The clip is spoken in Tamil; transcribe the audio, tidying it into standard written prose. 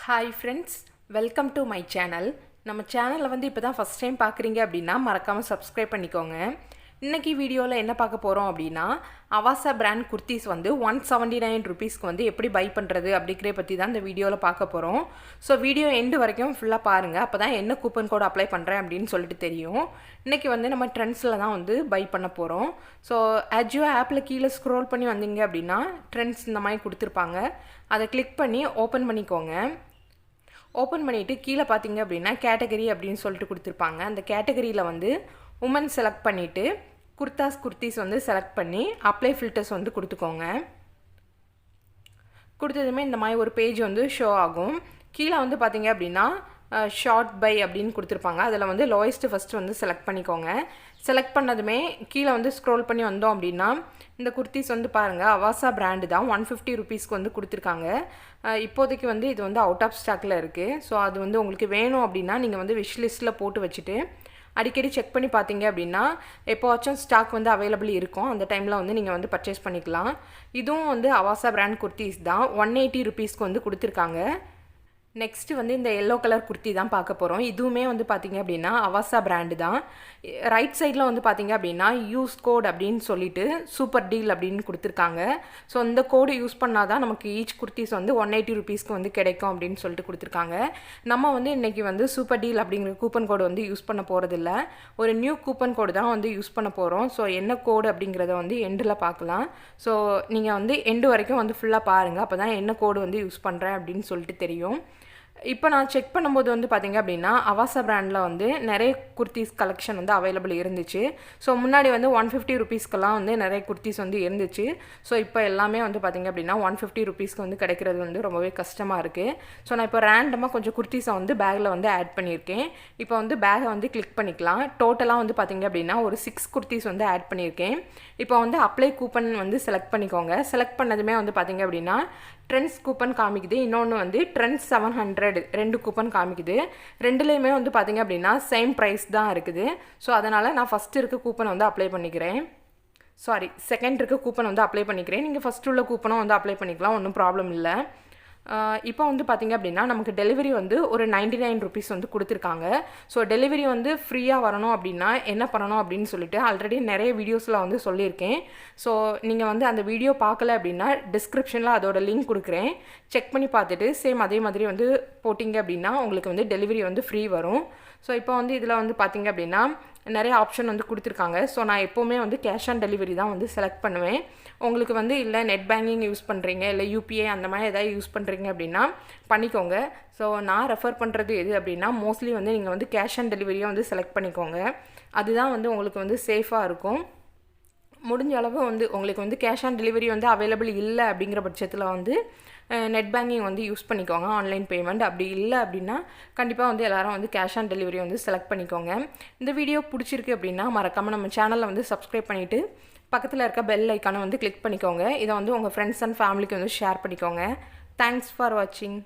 Hi friends, welcome to my channel. நம்ம சேனலை வந்து இப்போ தான் ஃபஸ்ட் டைம் பார்க்குறீங்க அப்படின்னா மறக்காமல் சப்ஸ்கிரைப் பண்ணிக்கோங்க. இன்றைக்கி வீடியோவில் என்ன பார்க்க போகிறோம் அப்படின்னா அவாசா பிராண்ட் குர்த்திஸ் வந்து 179 ருபீஸ்க்கு வந்து எப்படி பை பண்ணுறது அப்படிங்கிற பற்றி தான் இந்த வீடியோவில் பார்க்க போகிறோம். ஸோ வீடியோ எண்டு வரைக்கும் ஃபுல்லாக பாருங்கள், அப்போ தான் என்ன கூப்பன் கோட் அப்ளை பண்ணுறேன் அப்படின்னு சொல்லிட்டு தெரியும். இன்றைக்கி வந்து நம்ம ட்ரெண்ட்ஸில் தான் வந்து பை பண்ண போகிறோம். ஸோ Ajio ஆப்பில் கீழே ஸ்க்ரோல் பண்ணி வந்தீங்க அப்படின்னா ட்ரெண்ட்ஸ் இந்த மாதிரி கொடுத்துருப்பாங்க. அதை கிளிக் பண்ணி ஓப்பன் பண்ணிக்கோங்க. ஓப்பன் பண்ணிவிட்டு கீழே பார்த்தீங்க அப்படின்னா கேட்டகரி அப்படின்னு சொல்லிட்டு கொடுத்துருப்பாங்க. அந்த கேட்டகரியில் வந்து உமன் செலக்ட் பண்ணிவிட்டு குர்த்திஸ் வந்து செலக்ட் பண்ணி அப்ளை ஃபில்டர்ஸ் வந்து கொடுத்துக்கோங்க. கொடுத்ததுமே இந்த மாதிரி ஒரு பேஜ் வந்து ஷோ ஆகும். கீழே வந்து பார்த்தீங்க அப்படின்னா ஷார்ட் பை அப்படின்னு கொடுத்துருப்பாங்க. அதில் வந்து லோயஸ்ட்டு ஃபஸ்ட்டு வந்து செலக்ட் பண்ணிக்கோங்க. செலக்ட் பண்ணதுமே கீழே வந்து ஸ்க்ரோல் பண்ணி வந்தோம் அப்படின்னா இந்த குர்த்திஸ் வந்து பாருங்கள் அவாசா பிராண்டு தான் 150 ருபீஸ்க்கு வந்து கொடுத்துருக்காங்க. இப்போதைக்கு வந்து இது வந்து அவுட் ஆஃப் ஸ்டாக்கில் இருக்குது. ஸோ அது வந்து உங்களுக்கு வேணும் அப்படின்னா நீங்கள் வந்து விஷ் லிஸ்ட்டில் போட்டு வச்சுட்டு அடிக்கடி செக் பண்ணி பார்த்தீங்க அப்படின்னா எப்போவாச்சும் ஸ்டாக் வந்து அவைலபிள் இருக்கும். அந்த டைமில் வந்து நீங்கள் வந்து பர்ச்சேஸ் பண்ணிக்கலாம். இதுவும் வந்து அவாசா பிராண்ட் குர்த்திஸ் தான் 180 ருபீஸ்க்கு வந்து கொடுத்துருக்காங்க. நெக்ஸ்ட்டு வந்து இந்த எல்லோ கலர் குர்த்தி தான் பார்க்க போகிறோம். இதுவுமே வந்து பார்த்திங்க அப்படின்னா அவாசா பிராண்டு தான். ரைட் சைடில் வந்து பார்த்திங்க அப்படின்னா யூஸ் கோட் அப்படின்னு சொல்லிட்டு சூப்பர் டீல் அப்படின்னு கொடுத்துருக்காங்க. ஸோ இந்த கோடு யூஸ் பண்ணால் தான் நமக்கு ஈச் குர்த்திஸ் வந்து 180 ருபீஸ்க்கு வந்து கிடைக்கும் அப்படின்னு சொல்லிட்டு கொடுத்துருக்காங்க. நம்ம வந்து இன்றைக்கி வந்து சூப்பர் டீல் அப்படிங்கிற கூப்பன் கோடு வந்து யூஸ் பண்ண போகிறதில்ல. ஒரு நியூ கூப்பன் கோடு தான் வந்து யூஸ் பண்ண போகிறோம். ஸோ என்ன கோடு அப்படிங்கிறத வந்து எண்டில் பார்க்கலாம். ஸோ நீங்கள் வந்து எண்டு வரைக்கும் வந்து ஃபுல்லாக பாருங்கள், அப்போ தான் என்ன கோடு வந்து யூஸ் பண்ணுறேன் அப்படின்னு சொல்லிட்டு தெரியும். இப்போ நான் செக் பண்ணும்போது வந்து பார்த்திங்க அப்படின்னா அவாசா பிராண்டில் வந்து நிறைய குர்த்திஸ் கலெக்ஷன் வந்து அவைலபிள் இருந்துச்சு. ஸோ முன்னாடி வந்து 150 ருபீஸ்க்கெல்லாம் வந்து நிறைய குர்த்திஸ் வந்து இருந்துச்சு. ஸோ இப்போ எல்லாமே வந்து பார்த்திங்க அப்படின்னா 150 ருபீஸ்க்கு வந்து கிடைக்கிறது வந்து ரொம்பவே கஷ்டமாக இருக்குது. ஸோ நான் இப்போ ரேண்டமாக கொஞ்சம் குர்த்திஸை வந்து பேக்கில் வந்து ஆட் பண்ணியிருக்கேன். இப்போ வந்து பேகை வந்து கிளிக் பண்ணிக்கலாம். டோட்டலாக வந்து பார்த்திங்க அப்படின்னா ஒரு 6 குர்த்திஸ் வந்து ஆட் பண்ணியிருக்கேன். இப்போ வந்து அப்ளை கூப்பன் வந்து செலக்ட் பண்ணிக்கோங்க. செலக்ட் பண்ணதுமே வந்து பார்த்திங்க அப்படின்னா ட்ரெண்ட்ஸ் கூப்பன் காமிக்குது, இன்னொன்று வந்து ட்ரெண்ட்ஸ் 700 2 கூப்பன் காமிக்குது. ரெண்டுலேயுமே வந்து பார்த்திங்க அப்படின்னா சேம் ப்ரைஸ் தான் இருக்குது. ஸோ அதனால் நான் ஃபஸ்ட்டு இருக்க கூப்பனை வந்து அப்ளை பண்ணிக்கிறேன். செகண்ட் இருக்க கூப்பன் வந்து அப்ளை பண்ணிக்கிறேன். நீங்கள் ஃபஸ்ட்டு உள்ள கூப்பனும் வந்து அப்ளை பண்ணிக்கலாம், ஒன்றும் ப்ராப்ளம் இல்லை. இப்போ வந்து பார்த்திங்க அப்படின்னா நமக்கு டெலிவரி வந்து ஒரு 99 ருபீஸ் வந்து கொடுத்துருக்காங்க. ஸோ டெலிவரி வந்து ஃப்ரீயாக வரணும் அப்படின்னா என்ன பண்ணணும் அப்படின்னு சொல்லிட்டு ஆல்ரெடி நிறைய வீடியோஸில் வந்து சொல்லியிருக்கேன். ஸோ நீங்கள் வந்து அந்த வீடியோ பார்க்கல அப்படின்னா டிஸ்கிரிப்ஷனில் அதோட லிங்க் கொடுக்குறேன். செக் பண்ணி பார்த்துட்டு சேம் அதே மாதிரி வந்து போட்டிங்க அப்படின்னா உங்களுக்கு வந்து டெலிவரி வந்து ஃப்ரீ வரும். ஸோ இப்போ வந்து இதில் வந்து பார்த்திங்க அப்படின்னா நிறைய ஆப்ஷன் வந்து கொடுத்துருக்காங்க. ஸோ நான் எப்போவுமே வந்து கேஷ் ஆன் டெலிவரி தான் வந்து செலக்ட் பண்ணுவேன். உங்களுக்கு வந்து இல்லை நெட் பேங்கிங் யூஸ் பண்ணுறீங்க, இல்லை யூபிஐ அந்த மாதிரி எதாவது யூஸ் பண்ணுறீங்க அப்படின்னா பண்ணிக்கோங்க. ஸோ நான் ரெஃபர் பண்ணுறது எது அப்படின்னா மோஸ்ட்லி வந்து நீங்கள் வந்து கேஷ் ஆன் டெலிவரியை வந்து செலக்ட் பண்ணிக்கோங்க. அதுதான் வந்து உங்களுக்கு வந்து சேஃபாக இருக்கும். முடிஞ்ச அளவு வந்து உங்களுக்கு வந்து கேஷ் ஆன் டெலிவரி வந்து அவைலபிள் இல்லை அப்படிங்கிற பட்சத்தில் வந்து நெட் பேங்கிங் வந்து யூஸ் பண்ணிக்கோங்க, ஆன்லைன் பேமெண்ட். அப்படி இல்லை அப்படின்னா கண்டிப்பாக வந்து எல்லோரும் வந்து கேஷ் ஆன் டெலிவரி வந்து செலக்ட் பண்ணிக்கோங்க. இந்த வீடியோ பிடிச்சிருக்கு அப்படின்னா மறக்காமல் நம்ம சேனலில் வந்து சப்ஸ்கிரைப் பண்ணிவிட்டு பக்கத்தில் இருக்க பெல் ஐக்கானை வந்து கிளிக் பண்ணிக்கோங்க. இதை வந்து உங்கள் ஃப்ரெண்ட்ஸ் அண்ட் ஃபேமிலிக்கு வந்து ஷேர் பண்ணிக்கோங்க. தேங்க்ஸ் ஃபார் வாட்சிங்.